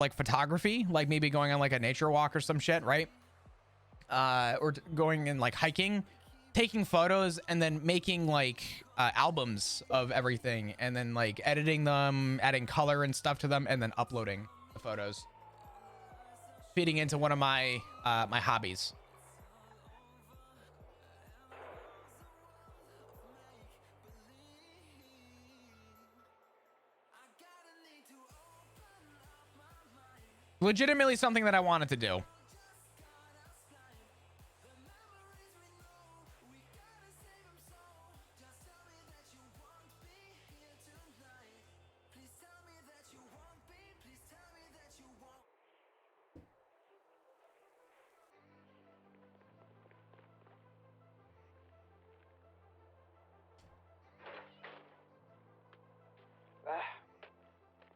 like photography, like maybe going on like a nature walk or some shit, right? Or going and like hiking, taking photos and then making like albums of everything and then like editing them, adding color and stuff to them, and then uploading the photos, feeding into one of my my hobbies. Legitimately something that I wanted to do.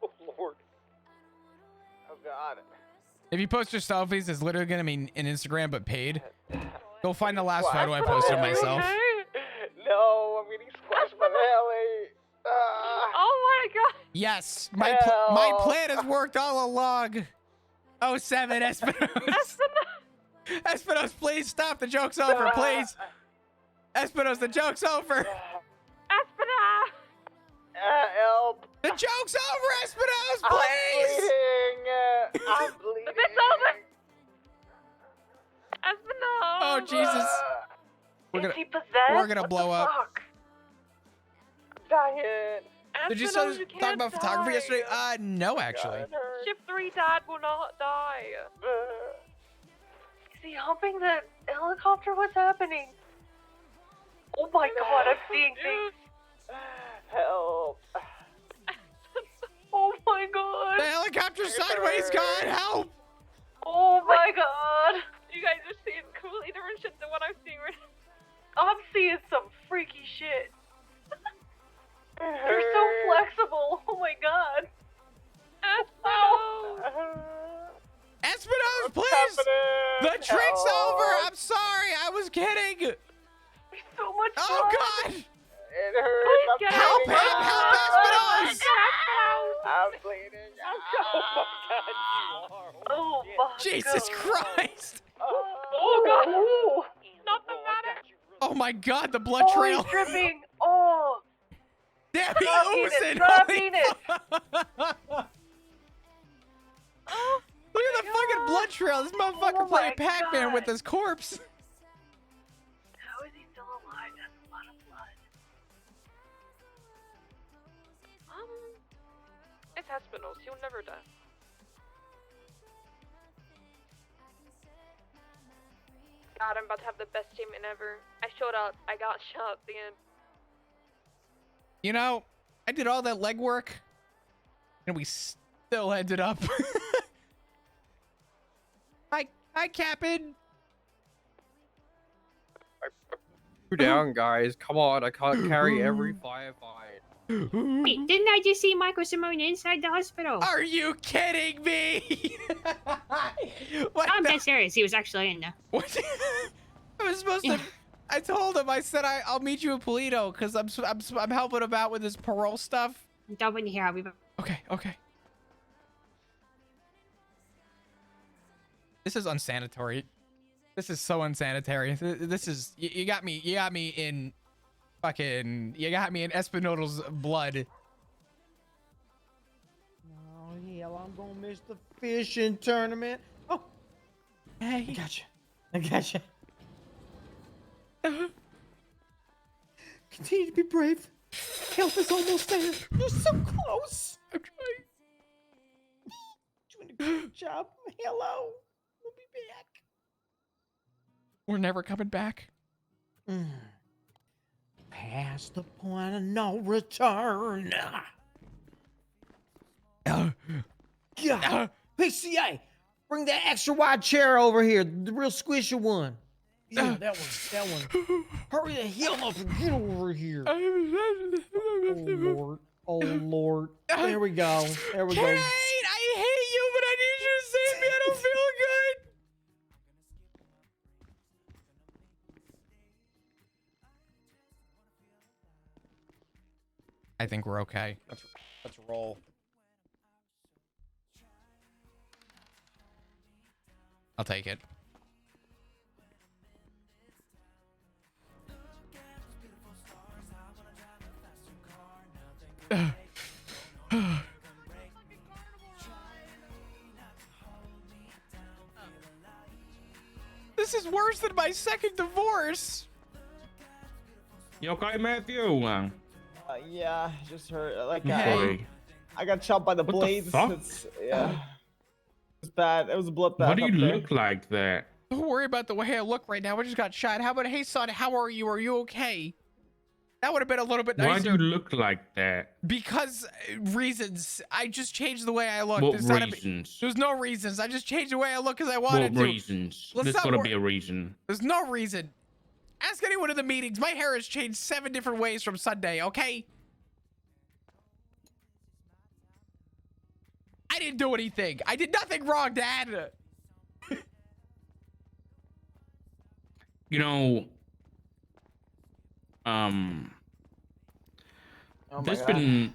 Oh Lord. Oh God. If you post your selfies, it's literally gonna be an Instagram but paid. Go find the last photo I posted of myself. No, I'm getting squashed by the heli. Oh my God. Yes, my plan has worked all along. Oh 7 Espinos. Espinos, please stop. The joke's over, please. Espinos, the joke's over. Espina. Help. The joke's over, Espinos, please. I'm bleeding. It's over. Espina. Oh Jesus. Is he possessed? We're gonna blow up. Fuck? I'm dying. Did you Espinos, talk can't about photography die. yesterday? No, actually. Ship 3 dad will not die. Is he humping the helicopter? What's happening? Oh my God, I'm seeing things. Help. Oh my God. The helicopter's sideways, God, help! Oh my God. You guys are seeing completely different shit than what I'm seeing right now. I'm seeing some freaky shit. You're so flexible. Oh my God. Espinos, please! The trick's over! I'm sorry, I was kidding! There's so much Oh blood. God! It hurts. Please get Help out. him! Help Espinos! I'm bleeding. Oh my God, you are. Oh my Jesus God. Christ! Oh God. Ooh. Not the matter. Oh my God, the blood Oh, trail! he's dripping. Oh. Damn, Stop he eating it, oozing! stop Holy eating it. fuck. Oh. Look at the fucking blood trail! This motherfucker Oh playing my Pac-Man God. with his corpse! How is he still alive? That's a lot of blood. It's Espinos. He'll never die. God, I'm about to have the best team in ever. I showed up. I got shot at the end. You know, I did all that legwork, and we still ended up. Hi, Captain. You're down, guys. Come on, I can't carry every firefight. Hey, didn't I just see Michael Simone inside the hospital? Are you kidding me? What I'm the- dead serious. He was actually in there. What? I was supposed to. I told him. I said I'll meet you in Polito because I'm helping him out with his parole stuff. Don't want to hear. I'll be back. Okay. This is unsanitary. This is so unsanitary. This is you got me. You got me in fucking. You got me in Espinodel's blood. Oh hell, I'm gonna miss the fishing tournament. Oh, Hey. I gotcha. Continue to be brave. Help is almost there. You're so close. I'm trying. Doing a great job. Hello. We'll be back. We're never coming back. Past the point of no return. God. PCA, bring that extra wide chair over here. The real squishy one. Yeah, that one. Hurry the hell up and get over here. Oh Lord. There we go. There we Kate, go. I hate you, but I need you to save me. I don't feel good. I think we're okay. Let's roll. I'll take it. This is worse than my second divorce. You okay, Matthew? Yeah, just hurt. Like Sorry. I got chopped by the What the blades. fuck? Yeah. It's bad. It was a bloodbath. Why do you up there. look like that? Don't worry about the way I look right now. I just got shot. How about, hey son, how are you? Are you okay? That would have been a little bit nicer. Why do you look like that? Because reasons. I just changed the way I look. What There's not a- reasons? There's no reasons. I just changed the way I look because I wanted What to. reasons? Let's There's not gotta wor- be a reason. There's no reason. Ask anyone in the meetings. My hair has changed 7 different ways from Sunday, okay? I didn't do anything. I did nothing wrong, Dad. You know, Oh my there's God. been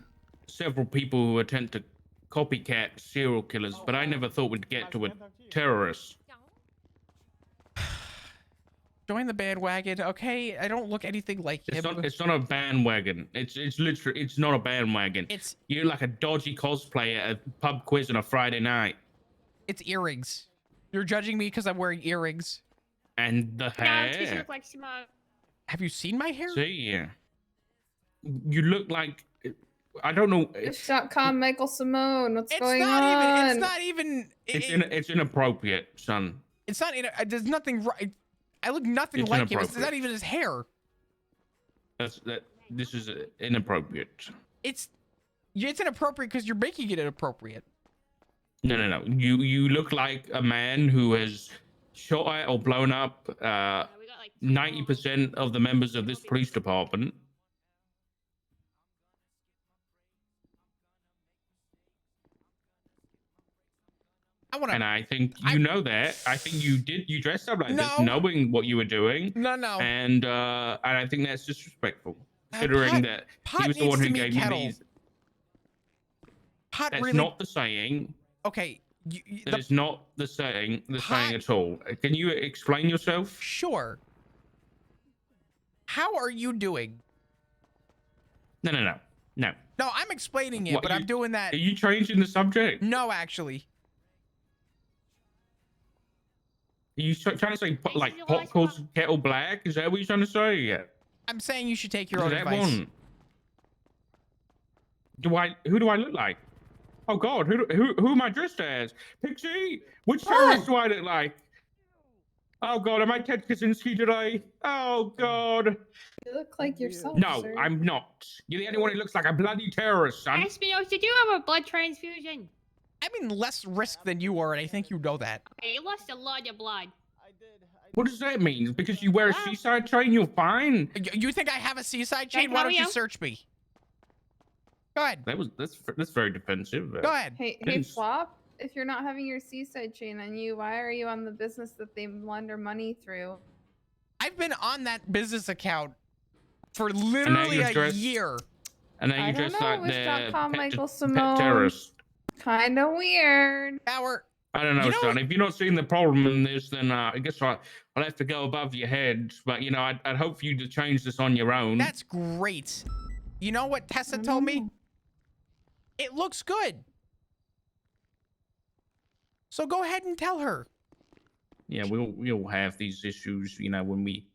several people who attempt to copycat serial killers, but I never thought we'd get to a terrorist. Join the bandwagon, okay? I don't look anything like him. It's not a bandwagon. It's literally, it's not a bandwagon. It's You're like a dodgy cosplayer at a pub quiz on a Friday night. it's earrings. You're judging me because I'm wearing earrings. And the No, it's 'cause you hair. look like Simone. Have you seen my hair? See, you look like, I don't know. Shotcom Michael Simone. What's It's going not on? even. It's not even. It's inappropriate, son. It's not. There's nothing right. I look nothing It's like him. It's inappropriate. not even his hair. This is inappropriate. It's inappropriate because you're making it inappropriate. No. You look like a man who has shot at or blown up We got like 90% of the members of this police department. I want And to. I think you know that. I think you dressed up like this, No. knowing what you were doing. No. And I think that's disrespectful, considering Pot- that Pot he was the needs one who to meet gave you Kettle. these. Pot That's really. not the saying. Okay. That is not the saying. The Pot- saying at all. Can you explain yourself? Sure. How are you doing? No. No, I'm explaining it, What, but I'm doing that. Are you changing the subject? No, actually. Are you trying to say This like is the pot last calls one. kettle black? Is that what you're trying to say? Yeah. I'm saying you should take your Is own that advice. one? Who do I look like? Oh God, who am I dressed as? Pixie? Which terrorist do I look like? Oh God, am I Ted Kaczynski today? Oh God. You look like yourself. No, sir. I'm not. You're the only one who looks like a bloody terrorist, son. Espinosa, do you have a blood transfusion? I'm in less risk than you are, and I think you know that. Okay, you lost a lot of blood. I did. What does that mean? Because you wear a Well- seaside train, you're fine. You think I have a seaside chain? Like Why don't you Mario? search me? Go ahead. That's very defensive. Go ahead. Hey, Didn't- Flop. If you're not having your seaside chain on you, why are you on the business that they launder money through? I've been on that business account for literally you're a dressed- year. And then I you don't just know, like it was the .com Michael pet Simone. terrorist. Kinda weird. Our I don't know, You know son. what- If you're not seeing the problem in this, then I guess I'll have to go above your head. But you know, I'd hope for you to change this on your own. that's great. You know what Tessa told me? It looks good. So go ahead and tell her. Yeah, we'll have these issues, you know, when we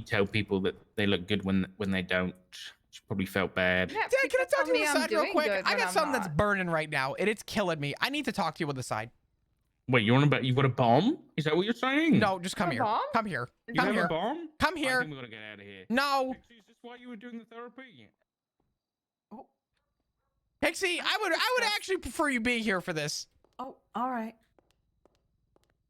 tell people that they look good when they don't. She probably felt bad. Yeah, Dad, can I people talk tell to you on me the I'm side real doing quick? good I when got I'm something that's not. burning right now, and it's killing me. I need to talk to you on the side. Wait, you're on about you've got a bomb? Is that what you're saying? No, just come A here. bomb? Come here. you Come have here. a bomb? Come I here. think we gotta get out of here. No. Pixie, is this why you were doing the therapy? Pixie, I would actually prefer you being here for this. Oh, all right.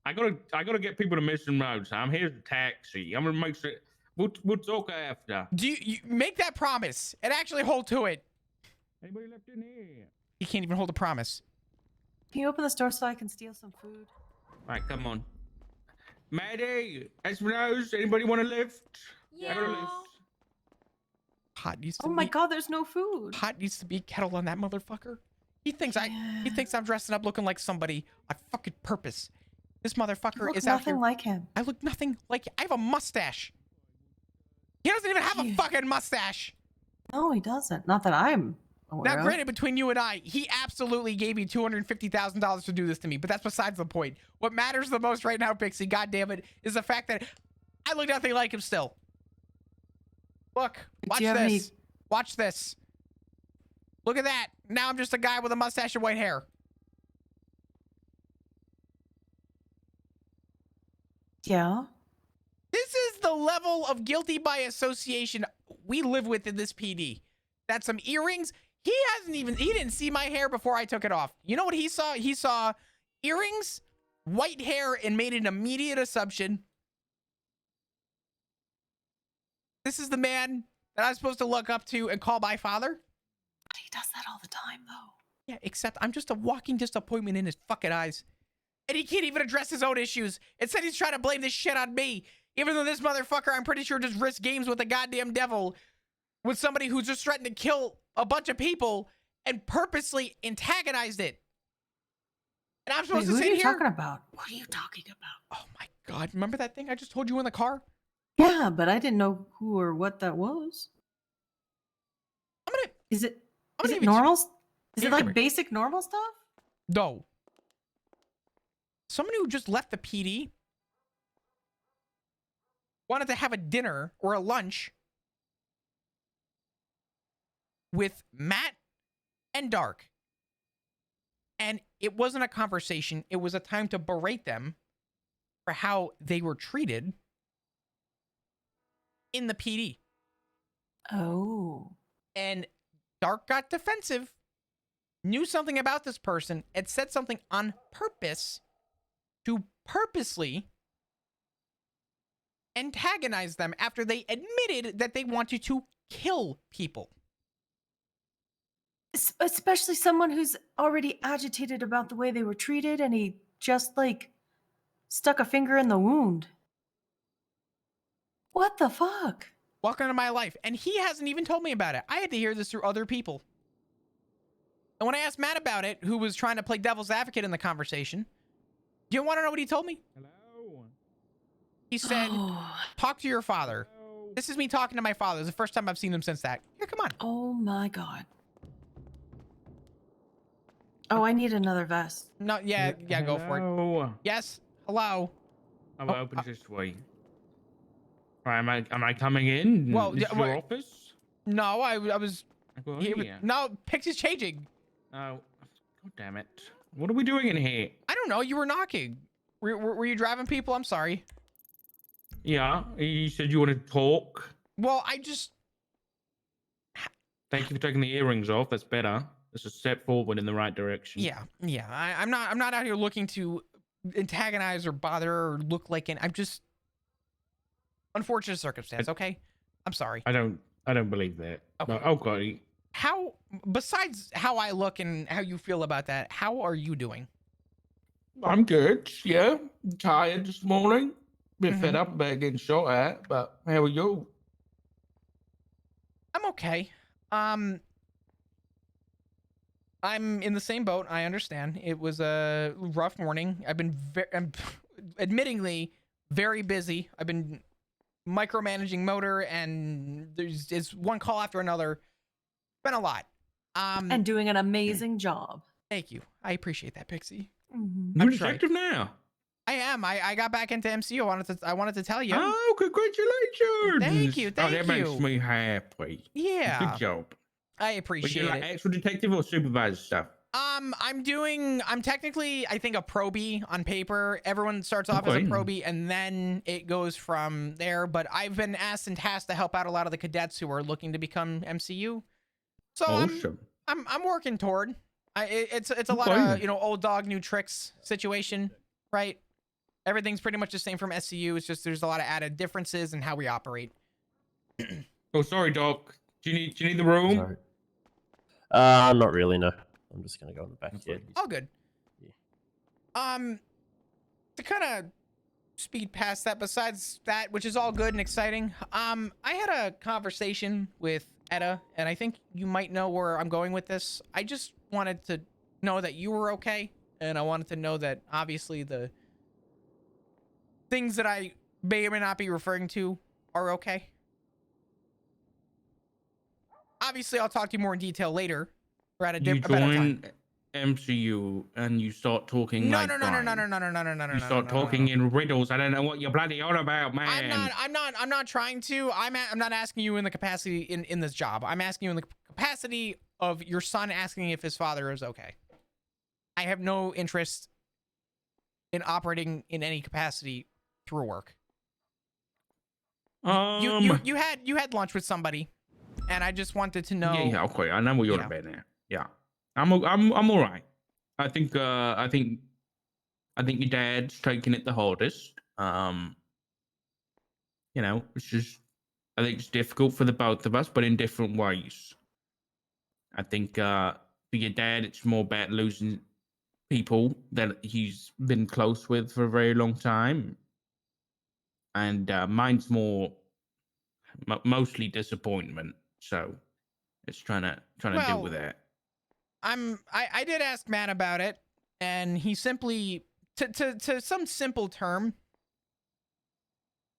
I gotta get people to Mission Road. So I'm here as a taxi. I'm gonna make sure we'll talk after. Do you make that promise and actually hold to it? Anybody left in here? You can't even hold a promise. Can you open the store so I can steal some food? Right, come on. Maddie, Espinosa, anybody want a lift? I got a lift. Pot needs to Oh my be, god, there's no food. Pot needs to be kettle on that motherfucker. He thinks I'm dressing up looking like somebody on fucking purpose. This You motherfucker look is out nothing here. like him. I look nothing like. I have a mustache. He doesn't even have a Yeah. fucking mustache. No, he doesn't. Not that I'm aware Now, of. granted, between you and I, he absolutely gave me $250,000 to do this to me, but that's besides the point. What matters the most right now, Pixie, goddammit, is the fact that I look nothing like him still. Look, watch you have any- this. Watch this. Look at that. Now I'm just a guy with a mustache and white hair. Yeah. This is the level of guilty by association we live with in this PD. That's some earrings. He didn't see my hair before I took it off. You know what he saw? He saw earrings, white hair, and made an immediate assumption. This is the man that I'm supposed to look up to and call my father? But he does that all the time, though. Yeah, except I'm just a walking disappointment in his fucking eyes. And he can't even address his own issues. Instead, he's trying to blame this shit on me. Even though this motherfucker, I'm pretty sure, just risked games with the goddamn devil with somebody who's just threatened to kill a bunch of people and purposely antagonized it. And I'm supposed Wait, to who are sit you here? talking about? What are you talking about? Oh my God. Remember that thing I just told you in the car? Yeah, but I didn't know who or what that was. Is it I'm gonna give it to you. normal? Is Here, it come like here. basic normal stuff? No. Someone who just left the PD wanted to have a dinner or a lunch with Matt and Dark. And it wasn't a conversation. It was a time to berate them for how they were treated in the PD. Oh. And Dark got defensive, knew something about this person, and said something on purpose to purposely antagonize them after they admitted that they wanted to kill people. Especially someone who's already agitated about the way they were treated and he just like stuck a finger in the wound. What the fuck? Welcome to my life. And he hasn't even told me about it. I had to hear this through other people. And when I asked Matt about it, who was trying to play devil's advocate in the conversation, do you want to know what he told me? Hello. He said, Oh. talk to your father. Hello. This is me talking to my father. It's the first time I've seen him since that. Here, come on. Oh my god. Oh, I need another vest. No, yeah, go for it. Hello. Yes. Hello. I'm Oh, open this way. Right, am I coming in? Well, This yeah, is your well- office? No, I was I go here. here. No, Pixie's changing. Oh, god damn it! What are we doing in here? I don't know. You were knocking. Were you driving people? I'm sorry. Yeah, you said you wanted to talk. Well, I just. Thank you for taking the earrings off. That's better. It's a step forward in the right direction. Yeah. I'm not out here looking to antagonize or bother or look like an. I'm just. Unfortunate circumstance. Okay. I'm sorry. I don't believe that. Okay. But, okay. How, besides how I look and how you feel about that, how are you doing? I'm good. Yeah, tired this morning. Bit fed Mhm. up about getting shot at. But how are you? I'm okay. I'm in the same boat. I understand. It was a rough morning. I'm admittingly very busy. I've been micromanaging motor, and it's one call after another. Been a lot. And doing an amazing job. Thank you. I appreciate that, Pixie. Mhm. You're a I'm sorry. detective now. I am. I got back into MCU. I wanted to tell you. Oh, congratulations! Thank you, Oh, thank that makes you. me happy. Yeah. Good job. I Was appreciate you like it. actual detective or supervisor stuff? I'm technically, I think, a probie on paper. Everyone starts off as a Okay. probie, and then it goes from there. But I've been asked and tasked to help out a lot of the cadets who are looking to become MCU. So Awesome. I'm working toward. It's a lot Okay. of old dog new tricks situation, right? Everything's pretty much the same from SCU. It's just there's a lot of added differences in how we operate. Oh, sorry, Doc. Do you need the room? Sorry. Not really, no. I'm just gonna go in the back here. All good. Yeah. To kind of speed past that, besides that, which is all good and exciting, I had a conversation with Etta, and I think you might know where I'm going with this. I just wanted to know that you were okay, and I wanted to know that obviously the things that I may or may not be referring to are okay. Obviously, I'll talk to you more in detail later or at a You better time. join MCU and you start talking No, like no, no, no, no, no, no, no, no, no, no, no, You start no, talking no. in riddles. I don't know what you're bloody on about, man. I'm not trying to. I'm not asking you in the capacity in this job. I'm asking you in the capacity of your son asking if his father is okay. I have no interest in operating in any capacity through work. You had lunch with somebody, and I just wanted to know. Yeah, okay. I know what you're Yeah. about now. Yeah, I'm all right. I think your dad's taking it the hardest. You know, it's just I think it's difficult for the both of us, but in different ways. I think for your dad, it's more about losing people that he's been close with for a very long time, and mine's more mostly disappointment. So it's trying to deal with that. I did ask Matt about it, and he simply to some simple term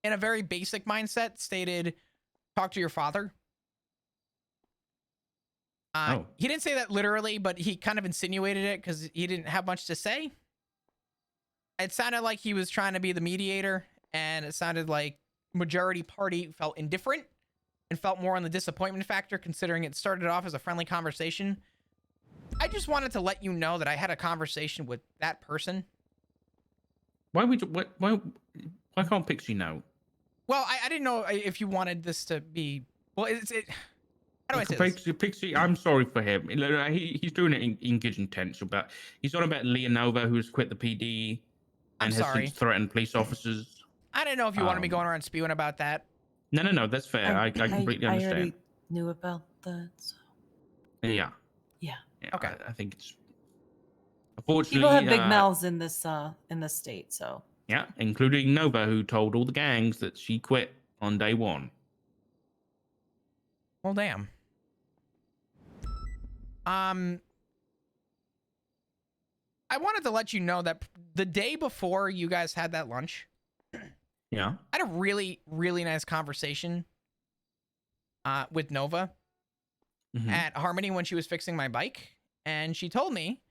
in a very basic mindset stated, talk to your father. He didn't say that literally, but he kind of insinuated it because he didn't have much to say. It sounded like he was trying to be the mediator, and it sounded like majority party felt indifferent and felt more on the disappointment factor, considering it started off as a friendly conversation. I just wanted to let you know that I had a conversation with that person. Why can't Pixie know? Well, I didn't know if you wanted this to be. Well, how do I say this? Pixie, I'm sorry for him. He's doing it in good intention, but he's on about Leonova, who's quit the PD and has since threatened police officers. I didn't know if you wanted me going around spewing about that. No, that's fair. I completely understand. I already knew about that. So. Yeah. Okay. I think it's unfortunately People have big mouths in this state, so. Yeah, including Nova, who told all the gangs that she quit on day one. Well, damn. I wanted to let you know that the day before you guys had that lunch, Yeah. I had a really, really nice conversation with Nova at Harmony when she was fixing my bike. And she told me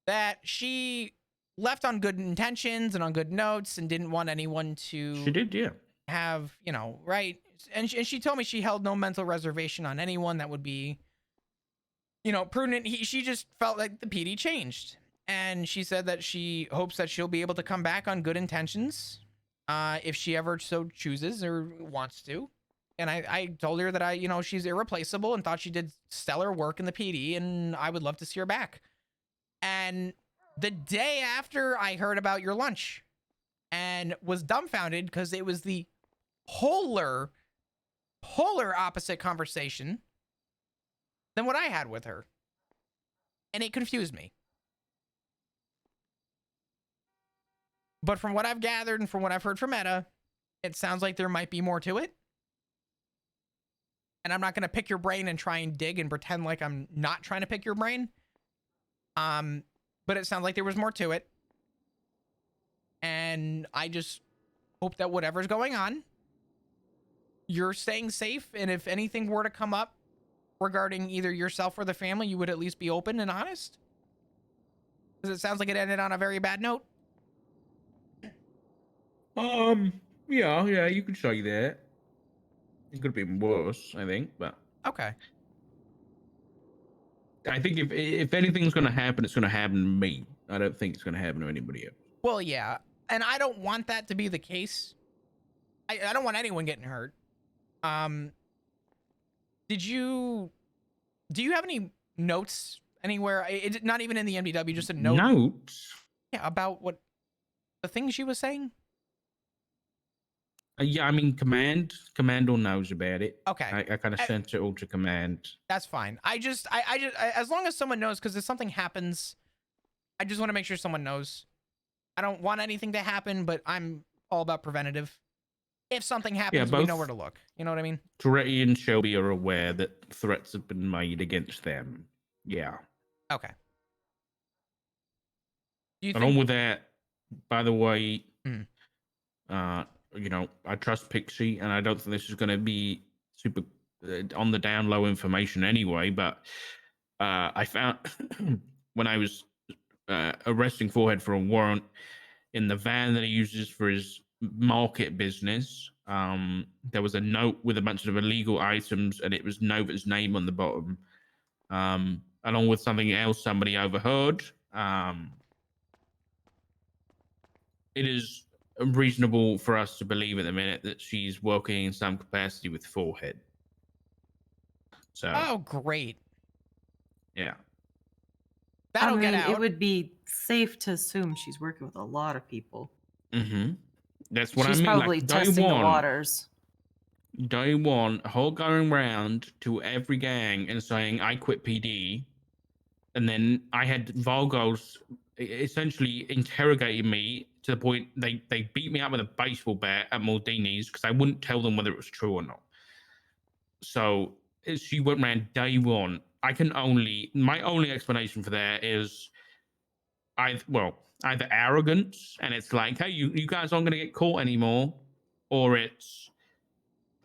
that she left on good intentions and on good notes and didn't want anyone to... She did, yeah. Have, right? And she told me she held no mental reservation on anyone that would be, prudent. She just felt like the PD changed. And she said that she hopes that she'll be able to come back on good intentions if she ever so chooses or wants to. And I told her that she's irreplaceable and thought she did stellar work in the PD and I would love to see her back. And the day after I heard about your lunch and was dumbfounded because it was the polar opposite conversation than what I had with her. And it confused me. But from what I've gathered and from what I've heard from Etta, it sounds like there might be more to it. And I'm not going to pick your brain and try and dig and pretend like I'm not trying to pick your brain. But it sounds like there was more to it. And I just hope that whatever's going on, you're staying safe. And if anything were to come up regarding either yourself or the family, you would at least be open and honest. Because it sounds like it ended on a very bad note. Yeah, you could say that. It could have been worse, I think, but okay. I think if anything's going to happen, it's going to happen to me. I don't think it's going to happen to anybody else. Well, yeah, and I don't want that to be the case. I don't want anyone getting hurt. Do you have any notes anywhere? Not even in the MDW, just a note. Notes? Yeah, about what the things she was saying. Yeah, I mean, Commando knows about it. Okay. I kind of sent it all to Command. That's fine. I just, as long as someone knows, because if something happens, I just want to make sure someone knows. I don't want anything to happen, but I'm all about preventative. If something happens, we know where to look. You know what I mean? Toretti and Shelby are aware that threats have been made against them. Yeah. Okay. Along with that, by the way, You know, I trust Pixie, and I don't think this is going to be super on the down low information anyway. But I found when I was arresting Forehead for a warrant in the van that he uses for his market business, there was a note with a bunch of illegal items, and it was Nova's name on the bottom, along with something else somebody overheard. It is reasonable for us to believe at the minute that she's working in some capacity with Forehead. So, Oh, great. yeah. That'll get out. It would be safe to assume she's working with a lot of people. Mm-hmm. That's what She's I mean. probably Like, testing the waters. Day one, her going around to every gang and saying, I quit PD. And then I had Vargos essentially interrogating me to the point they beat me up with a baseball bat at Maldini's because I wouldn't tell them whether it was true or not. So she went around day one. My only explanation for that is either arrogance, and it's like, hey, you guys aren't going to get caught anymore, or it's,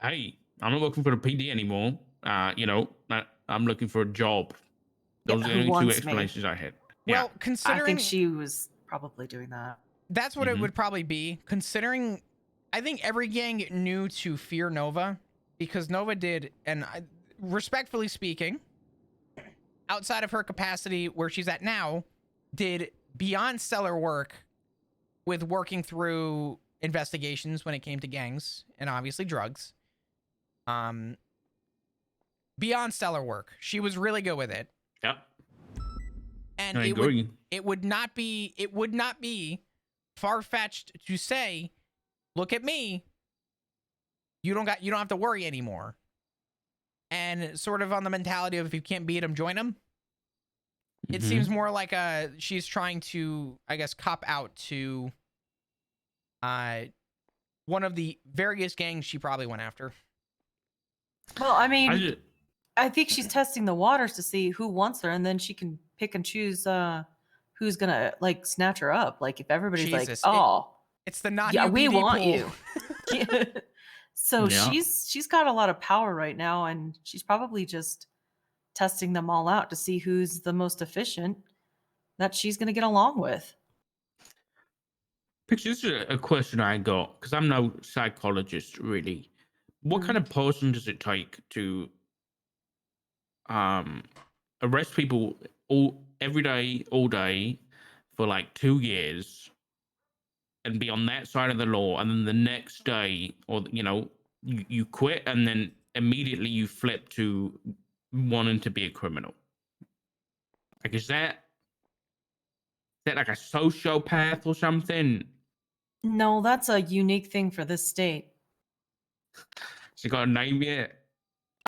hey, I'm not looking for the PD anymore. You know, I'm looking for a job. Those are the only two explanations I had. Well, Yeah. considering I think she was probably doing that. that's what it would probably be. Considering, I think every gang knew to fear Nova because Nova did, and respectfully speaking, outside of her capacity where she's at now, did beyond stellar work with working through investigations when it came to gangs and obviously drugs. Beyond stellar work. She was really good with it. Yep. And I agree. it would not be far-fetched to say, look at me. You don't have to worry anymore. And sort of on the mentality of if you can't beat him, join him. It seems more like she's trying to, I guess, cop out to one of the various gangs she probably went after. Well, I mean, I think she's testing the waters to see who wants her, and then she can pick and choose who's gonna like snatch her up. Like if everybody's Jesus, like, "Oh, it's the not yeah, we UPD want pool. you." So Yeah. she's got a lot of power right now, and she's probably just testing them all out to see who's the most efficient that she's gonna get along with. Picture, this is a question I got because I'm no psychologist really. What kind of person does it take to arrest people every day, all day for like 2 years and be on that side of the law, and then the next day, or you quit and then immediately you flip to wanting to be a criminal? Like, is that like a sociopath or something? No, that's a unique thing for this state. She got a name yet?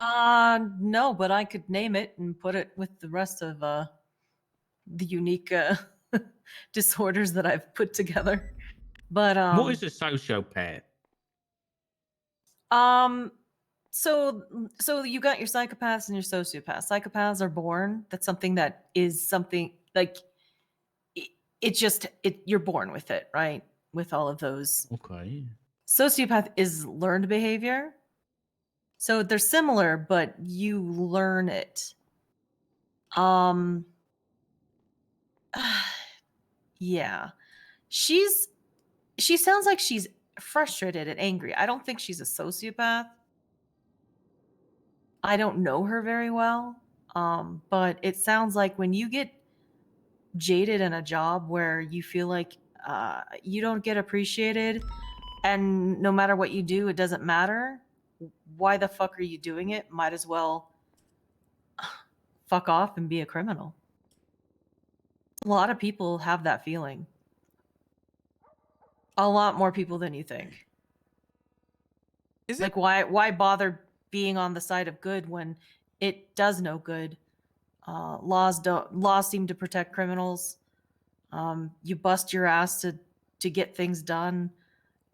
No, but I could name it and put it with the rest of the unique disorders that I've put together. But what is a sociopath? So you got your psychopaths and your sociopaths. Psychopaths are born. That's something that is something like you're born with it, right? With all of those. Okay. Sociopath is learned behavior. So they're similar, but you learn it. Yeah. She sounds like she's frustrated and angry. I don't think she's a sociopath. I don't know her very well. But it sounds like when you get jaded in a job where you feel like you don't get appreciated, and no matter what you do, it doesn't matter. Why the fuck are you doing it? Might as well fuck off and be a criminal. A lot of people have that feeling. A lot more people than you think. Is like why bother being on the side of good when it does no good? Laws seem to protect criminals. You bust your ass to get things done,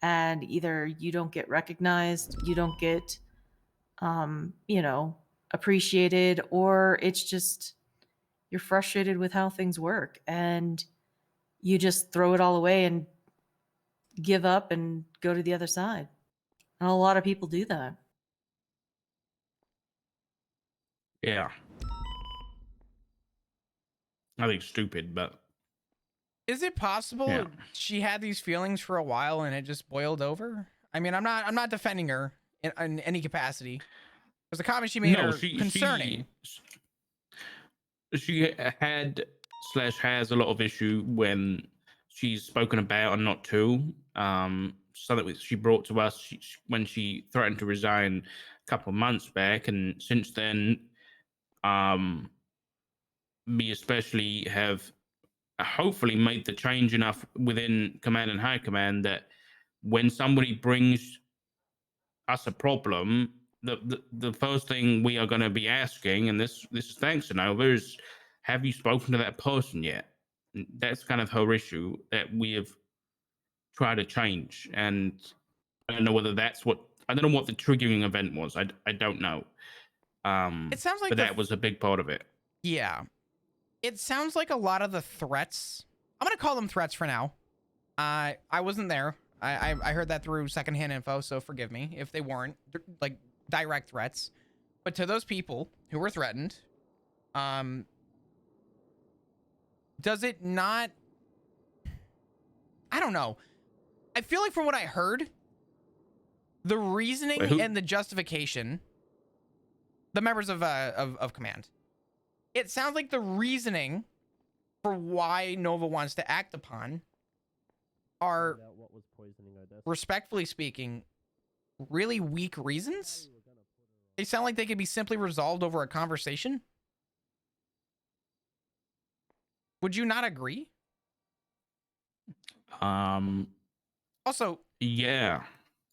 and either you don't get recognized, you don't get appreciated, or it's just you're frustrated with how things work and you just throw it all away and give up and go to the other side. And a lot of people do that. Yeah. I think it's stupid, but Is it possible yeah. she had these feelings for a while and it just boiled over? I mean, I'm not defending her in any capacity. Because the comments she made No, are concerning. She had / has a lot of issue when she's spoken about and not to. Something that she brought to us when she threatened to resign a couple of months back, and since then, we especially have hopefully made the change enough within command and high command that when somebody brings us a problem, the first thing we are going to be asking, and this is thanks to Nova, is have you spoken to that person yet? And that's kind of her issue that we have tried to change, and I don't know whether that's what I don't know what the triggering event was. I don't know. It sounds like but that was a big part of it. Yeah. It sounds like a lot of the threats. I'm gonna call them threats for now. I wasn't there. I heard that through secondhand info, so forgive me if they weren't like direct threats. But to those people who were threatened, does it not? I don't know. I feel like from what I heard, the reasoning and the justification, the members of command, it sounds like the reasoning for why Nova wants to act upon are, respectfully speaking, really weak reasons. They sound like they could be simply resolved over a conversation. Would you not agree? Also, yeah.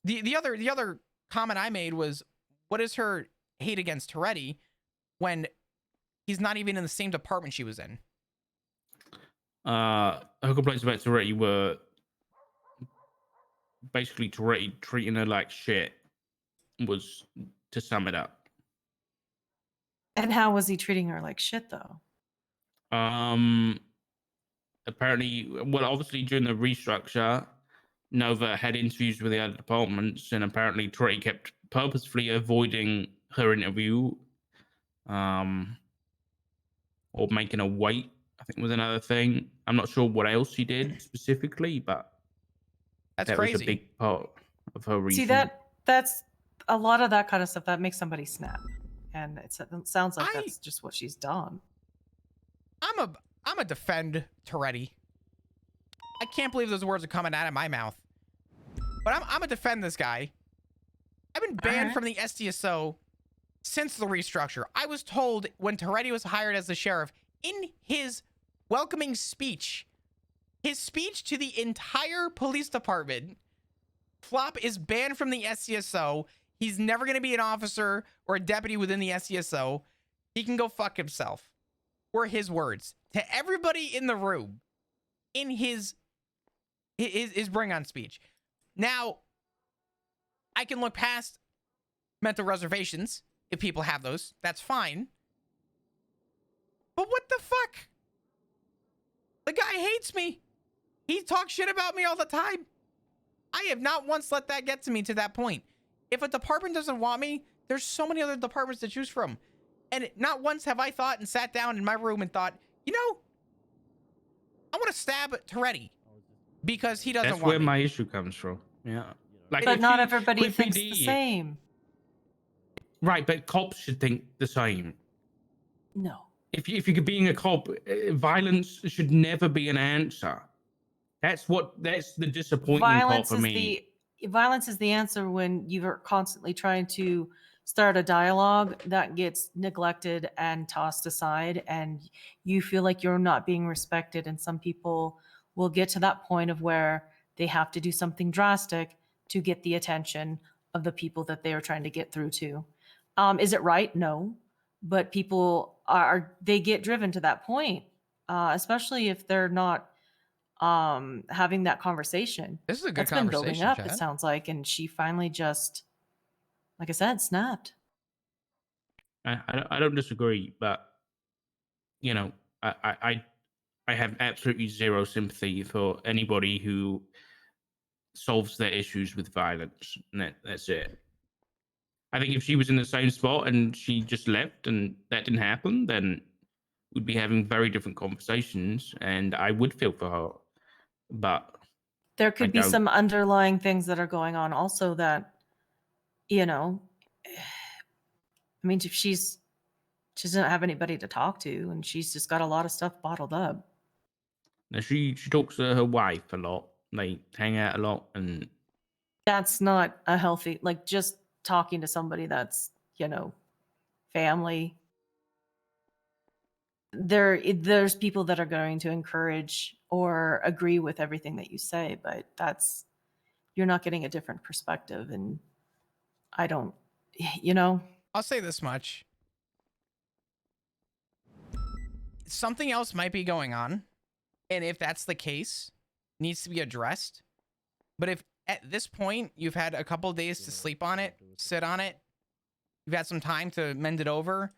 The other comment I made was, what is her hate against Toretti when he's not even in the same department she was in? Her complaints about Toretti were basically Toretti treating her like shit, was to sum it up. And how was he treating her like shit, though? Apparently, well, obviously during the restructure, Nova had interviews with the other departments, and apparently Toretti kept purposefully avoiding her interview, or making her wait, I think was another thing. I'm not sure what else he did specifically, but that's crazy. Was a big part of her reason. See, that's a lot of that kind of stuff that makes somebody snap, and it sounds like that's just what she's done. I'm a defend Toretti. I can't believe those words are coming out of my mouth. But I'm gonna defend this guy. I've been banned from the SDSO since the restructure. I was told when Toretti was hired as the sheriff, in his welcoming speech, his speech to the entire police department, Flop is banned from the SDSO. He's never gonna be an officer or a deputy within the SDSO. He can go fuck himself. Were his words to everybody in the room in his bring on speech. Now, I can look past mental reservations if people have those. That's fine. But what the fuck? The guy hates me. He talks shit about me all the time. I have not once let that get to me to that point. If a department doesn't want me, there's so many other departments to choose from. And not once have I thought and sat down in my room and thought, you know, I want to stab Toretti because he doesn't want me. That's where my issue comes from. Yeah. Like, but not everybody thinks the same. Right, but cops should think the same. No. If you're being a cop, violence should never be an answer. That's the disappointing part for me. Violence is the answer when you're constantly trying to start a dialogue that gets neglected and tossed aside, and you feel like you're not being respected, and some people will get to that point of where they have to do something drastic to get the attention of the people that they are trying to get through to. Is it right? No. But people they get driven to that point, especially if they're not having that conversation. This is a good That's conversation, been building up, Chad. it sounds like, and she finally just, like I said, snapped. I don't disagree, but you know, I have absolutely zero sympathy for anybody who solves their issues with violence. And that's it. I think if she was in the same spot and she just left and that didn't happen, then we'd be having very different conversations, and I would feel for her. But There could I be don't. some underlying things that are going on also that, you know, I mean, if she doesn't have anybody to talk to, and she's just got a lot of stuff bottled up. Now she talks to her wife a lot. They hang out a lot, and That's not a healthy, like, just talking to somebody that's, you know, family. There's people that are going to encourage or agree with everything that you say, but you're not getting a different perspective. And I don't, you know. I'll say this much. Something else might be going on. And if that's the case, needs to be addressed. But if at this point you've had a couple days to sleep on it, sit on it, you've had some time to mend it over,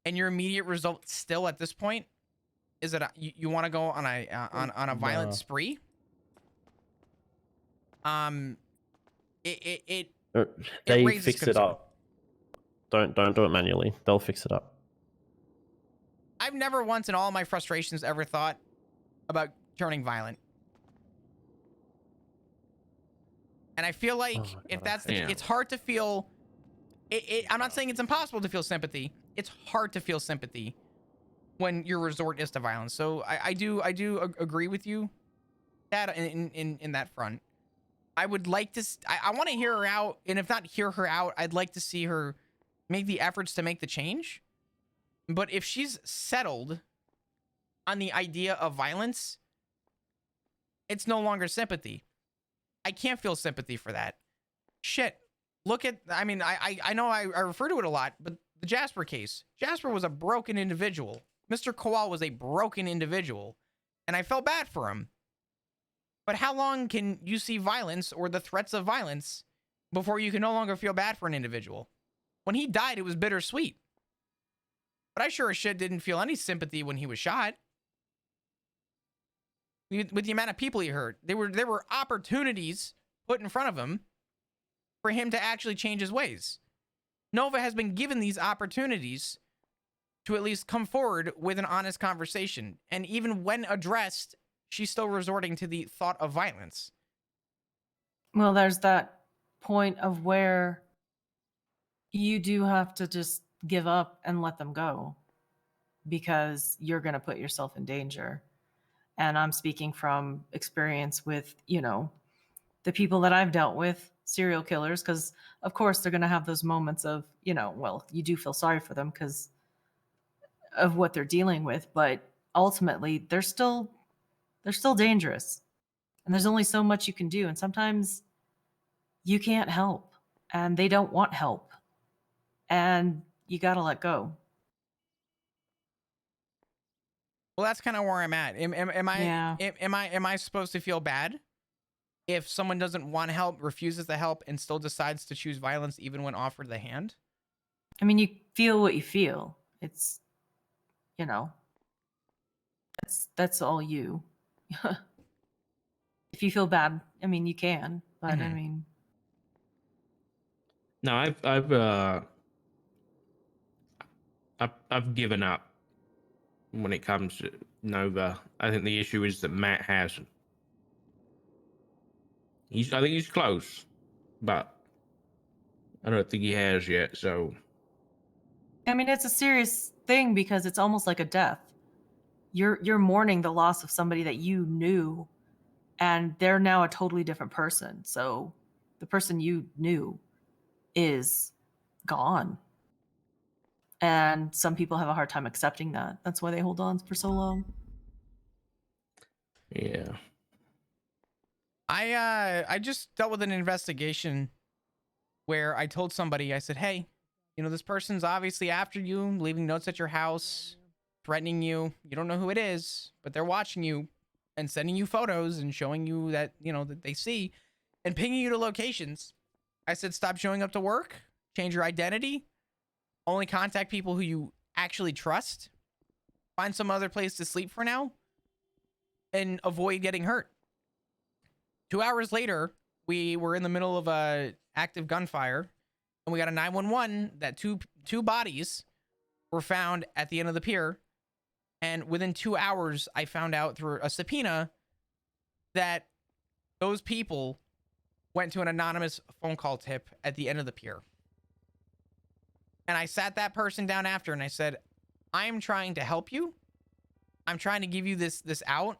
and your immediate result still at this point is that you want to go on a violent spree, it They raises fix it concern. up. Don't do it manually. They'll fix it up. I've never once in all my frustrations ever thought about turning violent. And I feel like if that's it's hard to feel I'm not saying it's impossible to feel sympathy. It's hard to feel sympathy when your resort is to violence. So I do agree with you that in that front. I would like to I want to hear her out, and if not hear her out, I'd like to see her make the efforts to make the change. But if she's settled on the idea of violence, it's no longer sympathy. I can't feel sympathy for that. Shit. Look at, I mean, I know I refer to it a lot, but the Jasper case. Jasper was a broken individual. Mr. Kowal was a broken individual, and I felt bad for him. But how long can you see violence or the threats of violence before you can no longer feel bad for an individual? When he died, it was bittersweet. But I sure as shit didn't feel any sympathy when he was shot. With the amount of people he hurt, there were opportunities put in front of him for him to actually change his ways. Nova has been given these opportunities to at least come forward with an honest conversation. And even when addressed, she's still resorting to the thought of violence. Well, there's that point of where you do have to just give up and let them go, because you're going to put yourself in danger. And I'm speaking from experience with, you know, the people that I've dealt with, serial killers, because of course they're going to have those moments of, you know, well, you do feel sorry for them because of what they're dealing with, but ultimately they're still dangerous, and there's only so much you can do. And sometimes you can't help, and they don't want help, and you got to let go. Well, that's kind of where I'm at. Am I supposed to feel bad if someone doesn't want help, refuses the help, and still decides to choose violence even when offered the hand? I mean, you feel what you feel. It's, you know, that's all you. If you feel bad, I mean, you can, but I mean, no, I've given up when it comes to Nova. I think the issue is that Matt hasn't. I think he's close, but I don't think he has yet. So, I mean, it's a serious thing because it's almost like a death. You're mourning the loss of somebody that you knew, and they're now a totally different person. So the person you knew is gone. And some people have a hard time accepting that. That's why they hold on for so long. yeah. I just dealt with an investigation where I told somebody, I said, hey, you know, this person's obviously after you, leaving notes at your house, threatening you. You don't know who it is, but they're watching you and sending you photos and showing you that, you know, that they see and pinging you to locations. I said, stop showing up to work, change your identity, only contact people who you actually trust, find some other place to sleep for now, and avoid getting hurt. 2 hours later, we were in the middle of a active gunfire, and we got a 911 that two bodies were found at the end of the pier. And within 2 hours, I found out through a subpoena that those people went to an anonymous phone call tip at the end of the pier. And I sat that person down after and I said, I'm trying to help you. I'm trying to give you this out.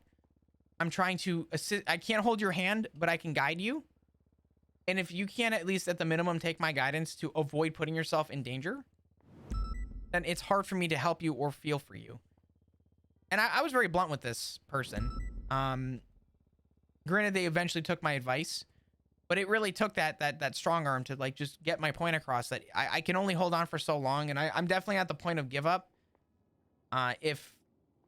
I'm trying to assist. I can't hold your hand, but I can guide you. And if you can't at least at the minimum take my guidance to avoid putting yourself in danger, then it's hard for me to help you or feel for you. And I was very blunt with this person. Granted, they eventually took my advice, but it really took that strong arm to like just get my point across that I can only hold on for so long. And I'm definitely at the point of give up. If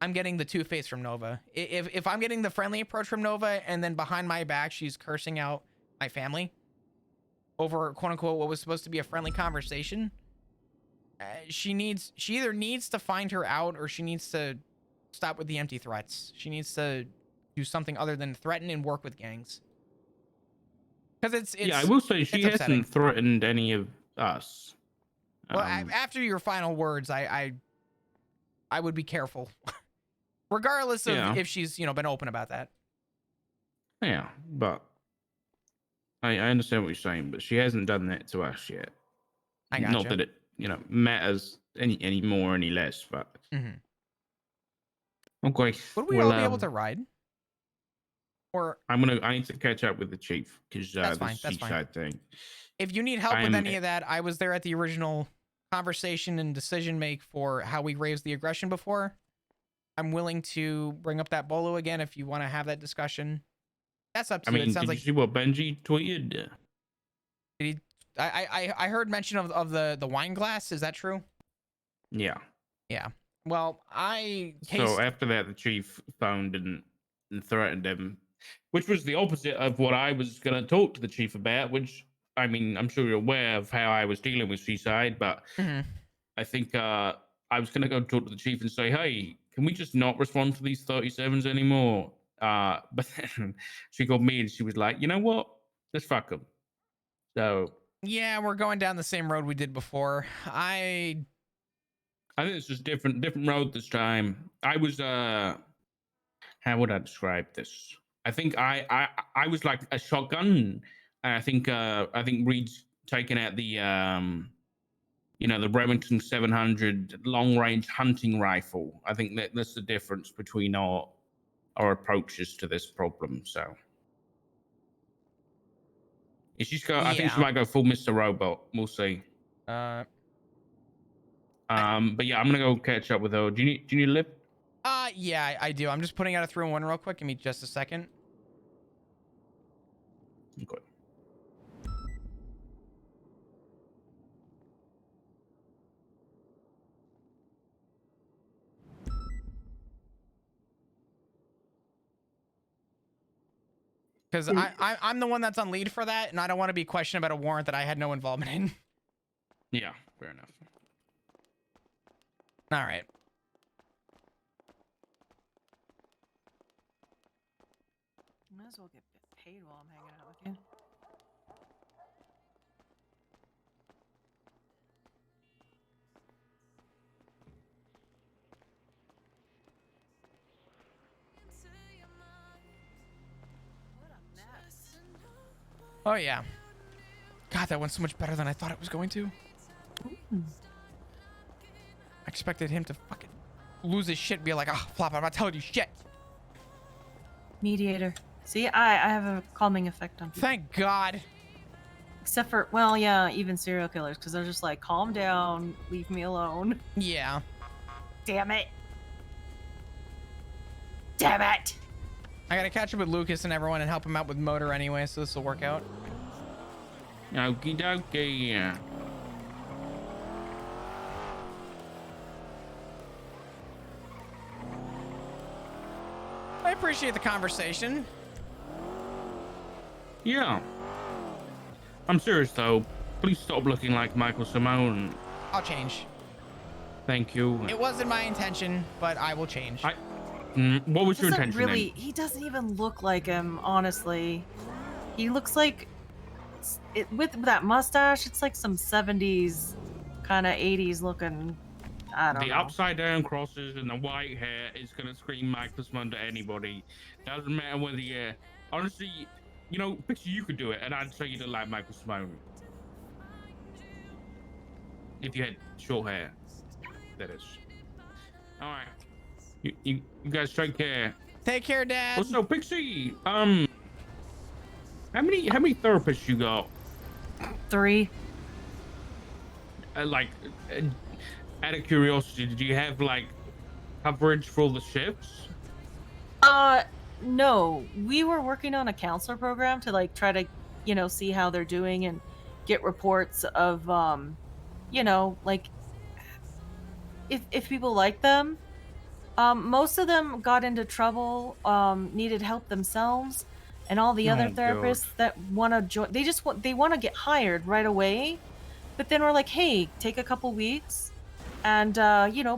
I'm getting the two-face from Nova, if I'm getting the friendly approach from Nova and then behind my back, she's cursing out my family over quote unquote what was supposed to be a friendly conversation. She either needs to find her out or she needs to stop with the empty threats. She needs to do something other than threaten and work with gangs. Because it's yeah, I will say she hasn't upsetting. threatened any of us. Well, after your final words, I would be careful, regardless of if she's been open about that. Yeah, but I understand what you're saying, but she hasn't done that to us yet. I gotcha. Not that it matters any more, any less, but okay. Would we all be able to ride? Or I need to catch up with the chief because that's the fine. That's fine. seaside thing. If you need help with any of that, I was there at the original conversation and decision make for how we raised the aggression before. I'm willing to bring up that bolo again if you want to have that discussion. That's up to you. It sounds like you see what Benji tweeted? Did he? I heard mention of the wine glass. Is that true? Yeah. Yeah. Well, So after that, the chief phoned and threatened him, which was the opposite of what I was going to talk to the chief about, which, I mean, I'm sure you're aware of how I was dealing with Seaside, but I think I was going to go talk to the chief and say, hey, can we just not respond to these 37s anymore? But then she called me and she was like, you know what? Let's fuck them. So... yeah, we're going down the same road we did before. I think it's just different road this time. I was how would I describe this? I think I was like a shotgun. And I think Reed's taken out the the Remington 700 long range hunting rifle. I think that's the difference between our approaches to this problem. So she's got. I think she might go full Mr. Robot. We'll see. But yeah, I'm gonna go catch up with her. Do you need a lift? Yeah, I do. I'm just putting out a 3-1 real quick. Give me just a second. Okay. Because I'm the one that's on lead for that, and I don't want to be questioned about a warrant that I had no involvement in. Yeah, fair enough. All right. Might as well get paid while I'm hanging out with you. Oh yeah. God, that went so much better than I thought it was going to. I expected him to fucking lose his shit and be like, oh, Flop, I'm not telling you shit. Mediator. See, I have a calming effect on people. Thank God. Except for, well, yeah, even serial killers, because they're just like, calm down, leave me alone. Yeah. Damn it. Damn it. I gotta catch up with Lucas and everyone and help him out with motor anyway, so this will work out. Okie dokie. I appreciate the conversation. Yeah. I'm serious though. Please stop looking like Michael Simone. I'll change. Thank you. It wasn't my intention, but I will change. What was your intention He then? doesn't even look like him, honestly. He looks like with that mustache. It's like some 70s, kind of 80s looking. I don't The know. upside down crosses and the white hair is gonna scream Michael Simone to anybody. Doesn't matter whether you honestly, you know, Pixie, you could do it, and I'd say you didn't like Michael Simone if you had short hair. That is. All right. You guys take care. Take care, Dad. Also, Pixie, how many therapists you got? 3. Like, out of curiosity, did you have like coverage for all the shifts? No. We were working on a counselor program to like try to, see how they're doing and get reports of, like if people like them. Most of them got into trouble, needed help themselves, and all the other Oh, therapists that want to join, they want to get hired right away, but then we're like, hey, take a couple weeks, and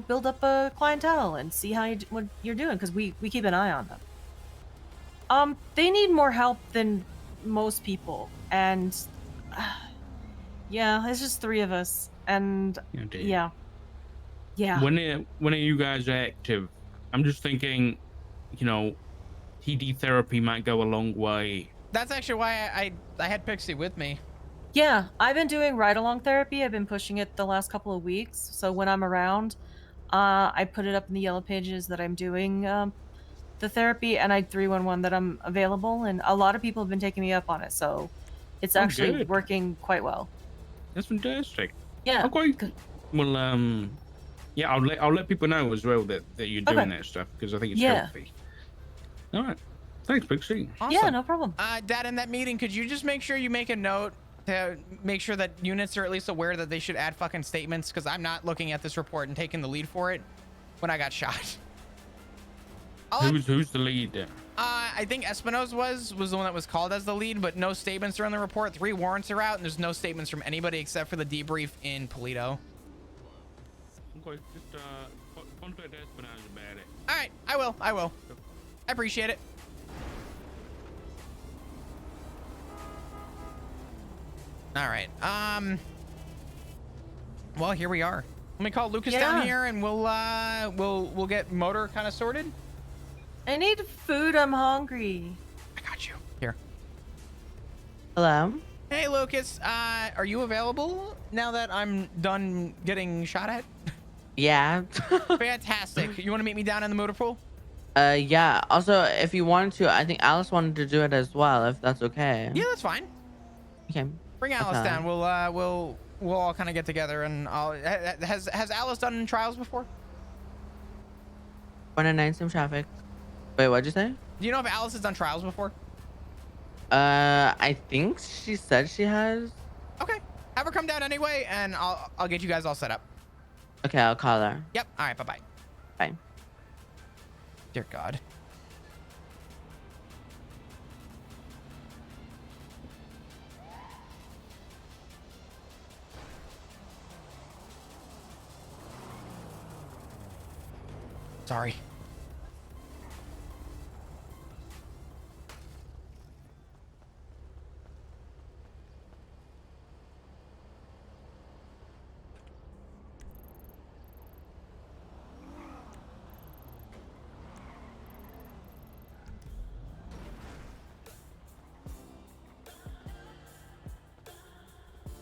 build up a clientele and see how what you're doing, because we keep an eye on them. They need more help than most people, and yeah, it's just 3 of us, and Oh, dear. yeah. When are you guys active? I'm just thinking, TD therapy might go a long way. That's actually why I had Pixie with me. Yeah, I've been doing ride-along therapy. I've been pushing it the last couple of weeks. So when I'm around, I put it up in the yellow pages that I'm doing the therapy, and I 311 that I'm available. And a lot of people have been taking me up on it. So it's actually good. working quite well. That's fantastic. Yeah. Okay. Good. Well, yeah, I'll let people know as well that you're doing that stuff, because I think it's healthy. All right. Thanks, Pixie. Awesome. Yeah, no problem. Dad, in that meeting, could you just make sure you make a note to make sure that units are at least aware that they should add fucking statements? Because I'm not looking at this report and taking the lead for it when I got shot. Who's the lead? I think Espino's was the one that was called as the lead, but no statements are in the report. 3 warrants are out, and there's no statements from anybody except for the debrief in Polito. Okay, just contact Espino's about it. All right, I will. I appreciate it. All right. Well, here we are. Let me call Lucas down here, and we'll get motor kind of sorted. I need food. I'm hungry. I got you. Here. Hello. Hey, Lucas. Are you available now that I'm done getting shot at? Yeah. Fantastic. You want to meet me down in the motor pool? Yeah. Also, if you wanted to, I think Alice wanted to do it as well, if that's okay. Yeah, that's fine. Okay. Bring Alice down. We'll all kind of get together, and has Alice done trials before? 109 some traffic. Wait, what'd you say? Do you know if Alice has done trials before? I think she said she has. Okay. Have her come down anyway, and I'll get you guys all set up. Okay, I'll call her. Yep. All right. Bye-bye. Bye. Dear God. Sorry.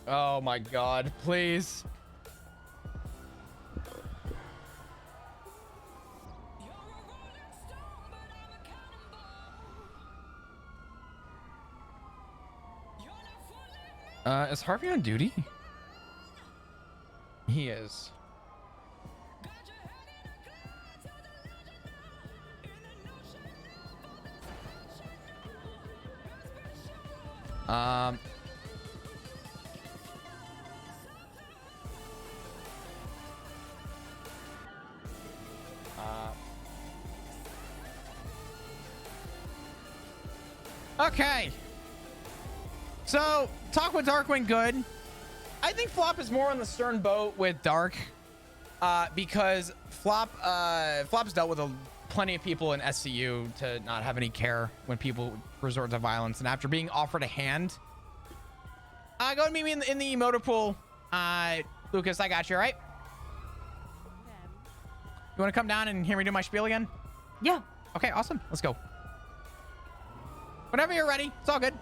Oh my God, please. Is Harvey on duty? He is. Okay. So, talk with Dark went good. I think Flop is more on the stern boat with Dark, because Flop's dealt with a plenty of people in SCU to not have any care when people resort to violence. And after being offered a hand, go and meet me in the motor pool. Lucas, I got you, all right? You want to come down and hear me do my spiel again? Yeah. Okay, awesome. Let's go. Whenever you're ready, it's all good.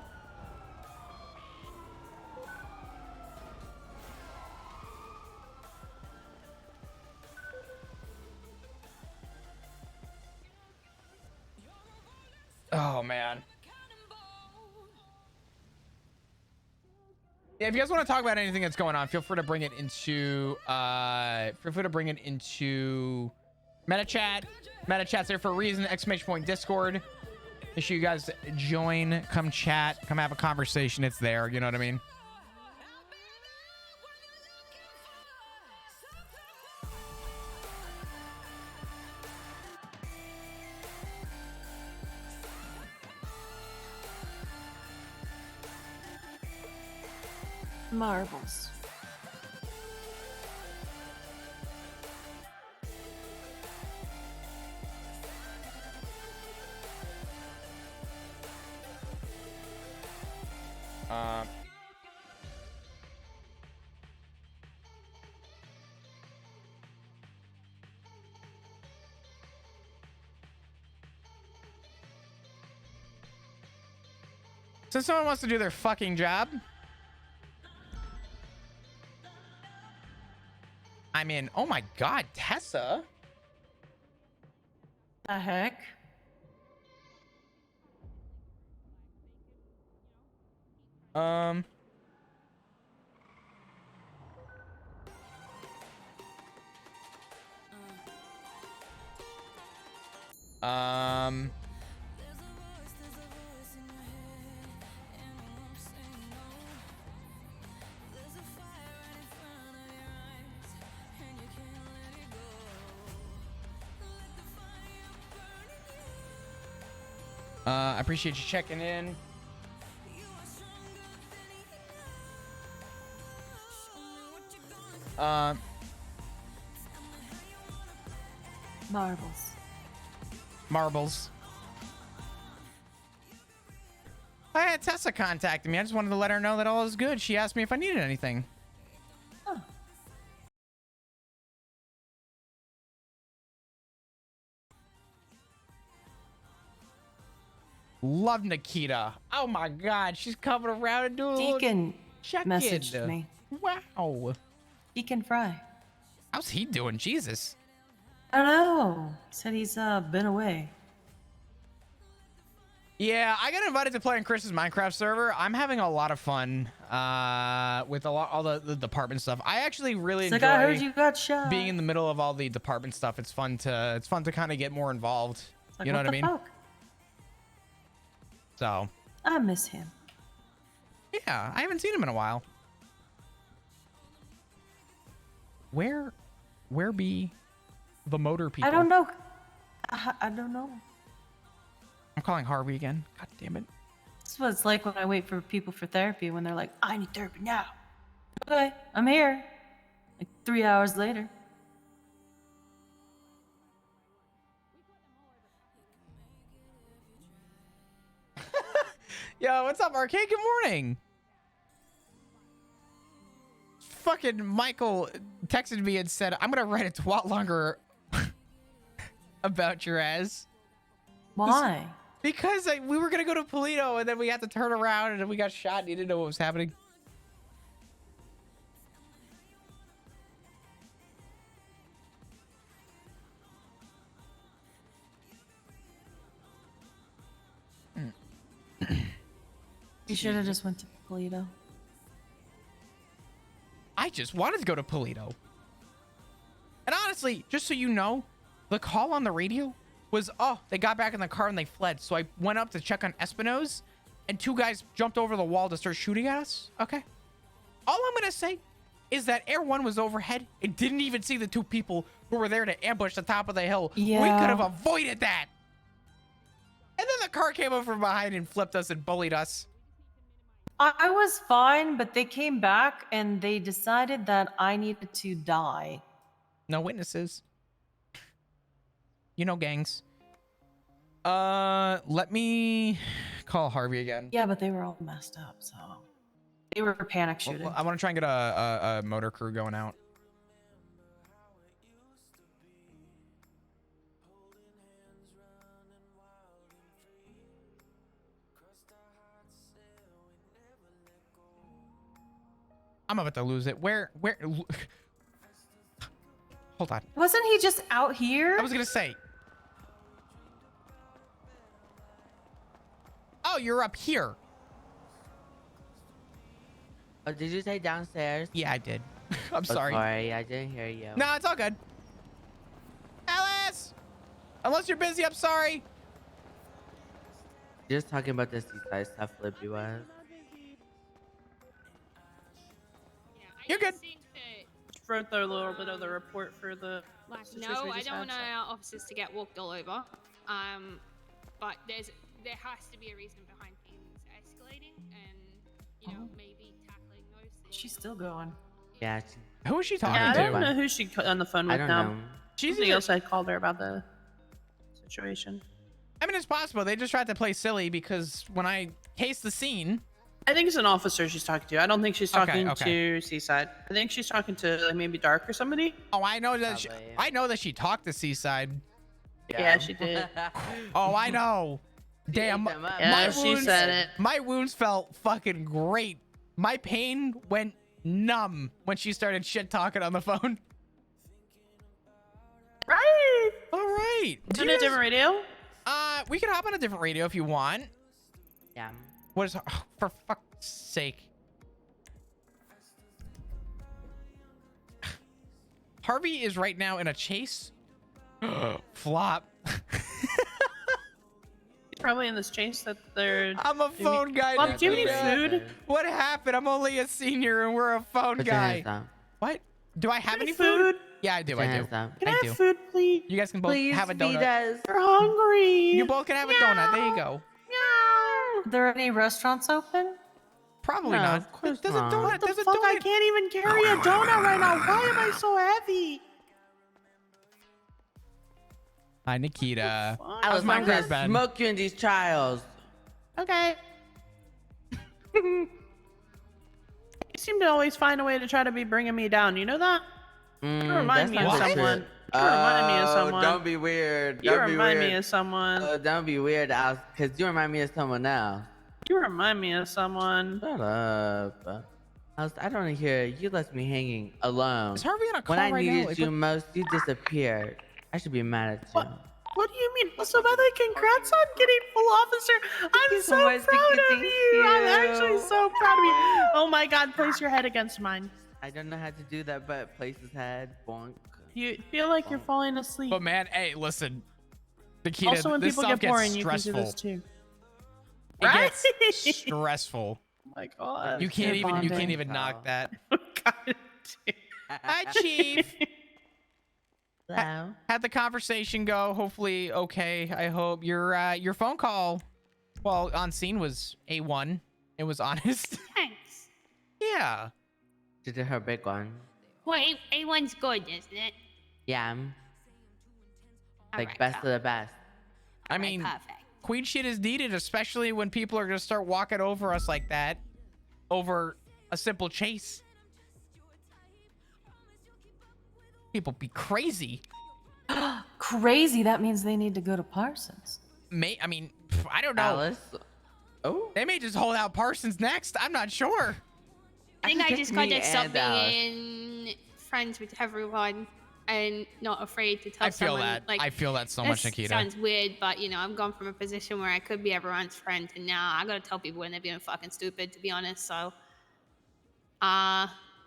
Oh, man. Yeah, if you guys want to talk about anything that's going on, feel free to bring it into meta chat. Meta chat's there for a reason. ! Discord. Make sure you guys join, come chat, come have a conversation. It's there. You know what I mean? Marbles. So someone wants to do their fucking job. I mean, oh my God, Tessa. The heck? Um, I appreciate you checking in. Marbles. Marbles. I had Tessa contacted me. I just wanted to let her know that all is good. She asked me if I needed anything. Oh. Love Nikita. Oh my God, she's coming around and doing a Deacon check-in. messaged me. Wow. Deacon Fry. How's he doing? Jesus. I don't know. Said he's been away. Yeah, I got invited to play on Chris's Minecraft server. I'm having a lot of fun with all the department stuff. I actually really It's enjoy like I heard you got shot. being in the middle of all the department stuff. It's fun to kind of get more involved. Like, you know what I mean? Fuck? So I miss him. yeah, I haven't seen him in a while. Where be the motor people? I don't know. I don't know. I'm calling Harvey again. God damn it. This is what it's like when I wait for people for therapy when they're like, I need therapy now. Okay, I'm here. Like 3 hours later. Yo, what's up, Arcade? Good morning. Fucking Michael texted me and said, I'm gonna write a twat longer about your ass. Why? Because we were gonna go to Polito and then we had to turn around and then we got shot and you didn't know what was happening. You should have just went to Polito. I just wanted to go to Polito. And honestly, just so you know, the call on the radio was, oh, they got back in the car and they fled. So I went up to check on Espino's and two guys jumped over the wall to start shooting at us. Okay. All I'm going to say is that Air 1 was overhead and didn't even see the two people who were there to ambush the top of the hill. Yeah. We could have avoided that. And then the car came up from behind and flipped us and bullied us. I was fine, but they came back and they decided that I needed to die. No witnesses. You know, gangs. Let me call Harvey again. Yeah, but they were all messed up, so they were panic shooting. I want to try and get a motor crew going out. I'm about to lose it. Where? Hold on. Wasn't he just out here? I was gonna say. Oh, you're up here. Oh, did you say downstairs? Yeah, I did. I'm Oh, sorry. sorry, I didn't hear you. No, it's all good. Alice! Unless you're busy, I'm sorry. Just talking about the seaside stuff Libby was. You're good. Just wrote the little bit of the report for the. Like, situation no, we I just don't had, want so. our officers to get walked all over. But there has to be a reason behind things escalating, and you know maybe tackling those things. She's still going. Yeah. Who is she talking Yeah, I to? don't know who she on the phone I with don't now. know. She's Something either- else I called her about the situation. I mean, it's possible. They just tried to play silly because when I cased the scene. I think it's an officer she's talking to. I don't think she's Okay, talking okay. to Seaside. I think she's talking to like maybe Dark or somebody. Oh, I know that. Probably. I know that she talked to Seaside. Yeah, she did. Oh, I know. Damn. ate them up. Yeah, my she wounds, said it. My wounds felt fucking great. My pain went numb when she started shit talking on the phone. Right. All right. On a different radio. We can hop on a different radio if you want. Yeah. What is? Oh, for fuck's sake. Harvey is right now in a chase. Flop. Probably in this chase that they're. I'm a phone guy. Mom, do you have any Nikita. food? What happened? I'm only a senior and we're a phone Put your guy. hands down. What? Do I have Any any food? food? Yeah, I do. Put your I do. hands down. Can I I have do. food, please? You guys can both Please have a donut. feed us. We're hungry. You both can have a donut. There you go. Are there any restaurants open? Probably No, not. of course There's not. a donut. What the There's a fuck? I donut. can't even carry a donut right now. Why am I so heavy? Hi, Nikita. Alice, my I'm gonna grab bag? smoke you in these trials. Okay. You seem to always find a way to try to be bringing me down. You know that? You remind me of someone. You remind me of someone. Don't be weird. You Don't be remind weird. me of someone. Don't be weird, Alice, because you remind me of someone else. You remind me of someone. Shut up. Alice, I don't hear you left me hanging alone. Is Harvey on a call When I right now? needed Like, you what- most, you disappeared. I should be mad at you. What do you mean? So, by the way, congrats on getting full officer. I'm you so so much, proud Nikki. of Thank you. I'm actually you. so proud of you. Oh my God, place your head against mine. I don't know how to do that, but place his head. Bonk. You feel like you're falling asleep. But man, hey, listen. Nikita, Also, when this people stuff get boring, gets you can do stressful. this too. It Right? gets stressful. Oh my God. You can't They're even. You bonding. can't even knock that. God. Hi, Chief. Hello. Had the conversation go hopefully okay. I hope your phone call, well, on scene was A1. It was honest. Thanks. Yeah. She did her big one. Well, A1's good, isn't it? Yeah. Like Alright, best of well, the best. I alright, mean, perfect. queen shit is needed, especially when people are gonna start walking over us like that, over a simple chase. People be crazy. Crazy. That means they need to go to Parsons. I mean, I don't know. Alice. Oh. They may just hold out Parsons next. I'm not sure. I think I Pick just me gotta stop and Alice. being friends with everyone and not afraid to tell I feel someone. that. Like, I feel that so much, this Nikita. sounds weird, but you know, I've gone from a position where I could be everyone's friend to now I gotta tell people when they're being fucking stupid, to be honest. So,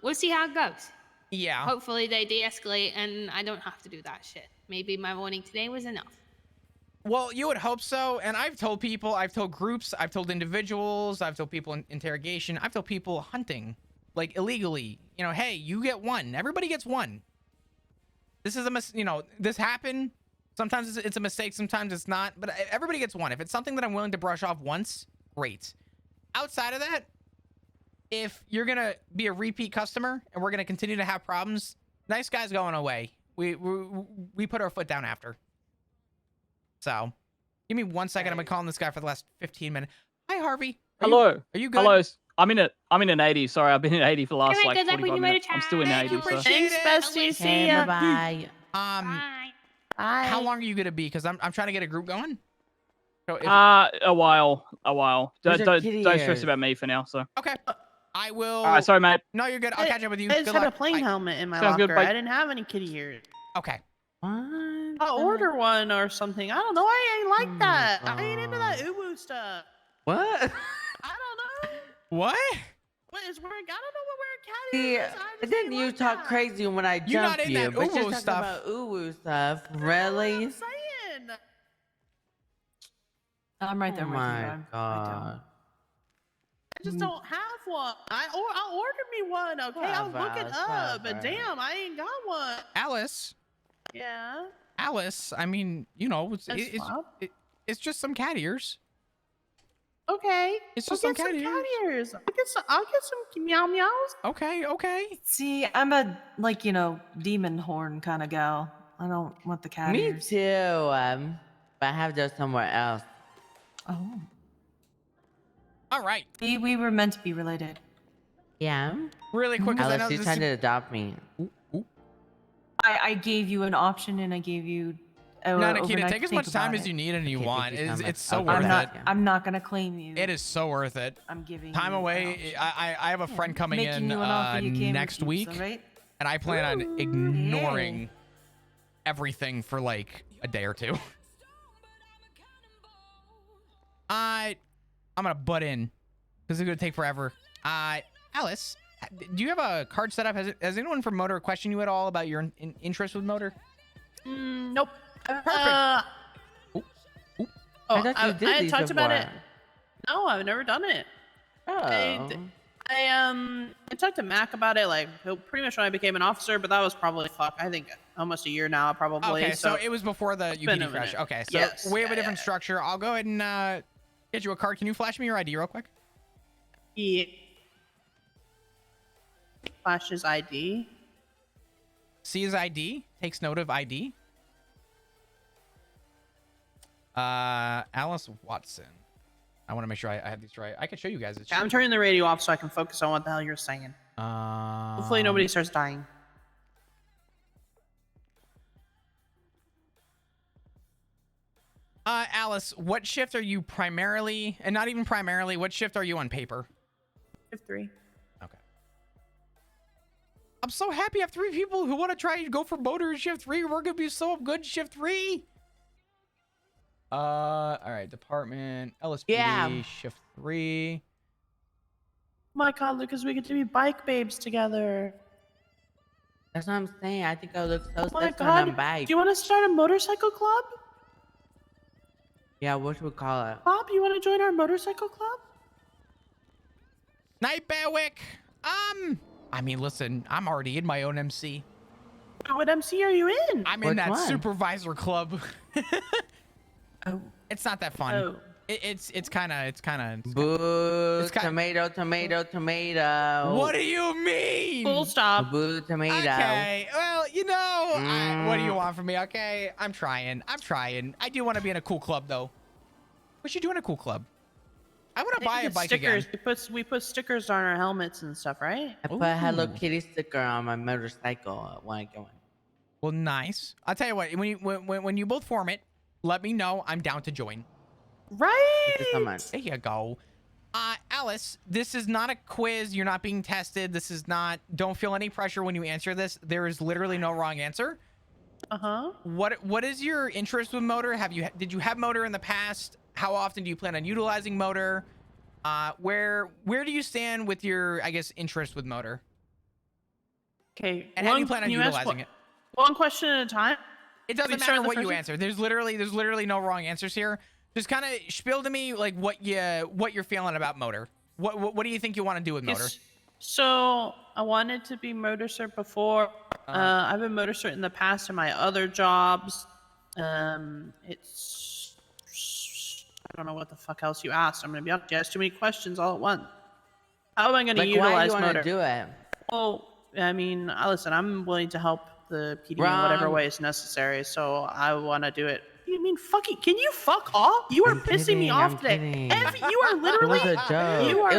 we'll see how it goes. Yeah. Hopefully they de-escalate and I don't have to do that shit. Maybe my warning today was enough. Well, you would hope so. And I've told people, I've told groups, I've told individuals, I've told people in interrogation, I've told people hunting, like illegally. You know, hey, you get one. Everybody gets one. This is this happened. Sometimes it's a mistake, sometimes it's not. But everybody gets one. If it's something that I'm willing to brush off once, great. Outside of that, if you're gonna be a repeat customer and we're gonna continue to have problems, nice guys going away. We put our foot down after. So, Give me 1 second. I've been calling this guy for the last 15 minutes. Hi, Harvey. Hello. Are you good? Hello. I'm in an 80. Sorry, I've been in 80 for the last Alright, like good luck when 45 you minutes. motor I'm still in time. 80. So. Appreciate Thanks, it. bestie. See Hey, ya. bye-bye. Bye. How long are you gonna be? Because I'm trying to get a group going. So if, A while. Where's Don't your kitty stress ears? about me for now. So. okay, I will. All right, sorry, mate. No, you're good. I'll catch up with you. I just Good had luck. a plane Bye. helmet in my Sounds locker. good, bye. I didn't have any kitty ears. Okay. What? I'll order one or something. I don't know. I ain't like that. God. I ain't into that uwu stuff. What? I don't know. What? What is wearing? I don't know what wearing cat See, ears is. I just then ain't you like talk that. crazy when I You're jump not in you, that but you're uwu talking stuff. about uwu stuff. That's what Really? I'm saying. I'm right there Oh with you. my I god. I just don't have one. I'll order me one. Okay, I'll look it up. But damn, I ain't got one. Alice. Yeah. Alice. I mean, you know, That's wild. it's just some cat ears. Okay. It's I'll just some get cat cat ears. I'll get some meow meows. Okay. Okay. See, I'm a demon horn kind of gal. I don't want the cat Me ears. too. But I have those somewhere else. Oh. All right. We were meant to be related. Yeah. Really quick, because I know Alice, you this trying is... to adopt me. I gave you an option and I gave you No, Nikita, overnight take to as think much time about as it. you need and you Okay, want. thank you so much. It's so Okay, worth bye. it. I'm not gonna claim you. It is so worth it. I'm giving Time you an away. option. I have a friend coming Making in you an offer you can't next refuse, week, alright? and I plan on ignoring everything for like a day or two. I'm gonna butt in because it's gonna take forever. Alice, do you have a card set up? Has anyone from Motor questioned you at all about your interest with Motor? Nope. Perfect. I thought you did I these talked about before. it. No, I've never done it. Oh. I talked to Mac about it like pretty much when I became an officer, but that was probably I think almost a year now probably. Okay, so it was before the been a UPD crash. minute. Okay, so Yes, we have a yeah, different structure. I'll go ahead and get you a card. Can you flash me your ID real quick? Yeah. Flash his ID. See his ID. Takes note of ID. Alice Watson. I want to make sure I have these right. I can show you guys. I'm turning the radio off so I can focus on what the hell you're saying. Hopefully nobody starts dying. Alice, what shift are you primarily, and not even primarily, what shift are you on paper? Shift 3. Okay. I'm so happy I have 3 people who want to try and go for motor shift 3. We're gonna be so good shift 3. All right, department LSPD Yeah. shift 3. My God, Lucas, we get to be bike babes together. That's what I'm saying. I think I look so Oh my sexy on a God, bike. do you want to start a motorcycle club? Yeah, what should we call it? Bob, you want to join our motorcycle club? Night Bearwick. I mean, listen, I'm already in my own MC. What MC are you in? I'm in Which that one? supervisor club. Oh. It's not that fun. Oh. It's kind of. Boo, It's kind- tomato, tomato, tomato. What do you mean? Full stop. Boo, tomato. Okay. Well, what do you want from me? Okay, I'm trying. I do want to be in a cool club though. We should do in a cool club. I want to buy a bike stickers. again. We put stickers on our helmets and stuff, right? I put a Hello Ooh. Kitty sticker on my motorcycle when I go in. Well, nice. I'll tell you what. When you both form it, let me know. I'm down to join. Right. Thank you so much. There you go. Alice, this is not a quiz. You're not being tested. This is not. Don't feel any pressure when you answer this. There is literally no wrong answer. What is your interest with motor? Did you have motor in the past? How often do you plan on utilizing motor? Where do you stand with your, I guess, interest with motor? Okay. And how do you plan on utilizing it? One question at a time. It doesn't matter what you answer. There's literally no wrong answers here. Just kind of spiel to me like what you're feeling about motor. What do you think you want to do with motor? So I wanted to be motor cert before. I've been motor cert in the past in my other jobs. It's I don't know what the fuck else you asked. I'm gonna be honest. You asked too many questions all at once. How am I gonna utilize why do you motor? want to do it? Well, I mean, listen, I'm willing to help the PD in whatever way is necessary. So I want to do it, mean, fucking, can you fuck off? You are I'm pissing me kidding, off I'm today. kidding. You are literally. It was a joke. You are It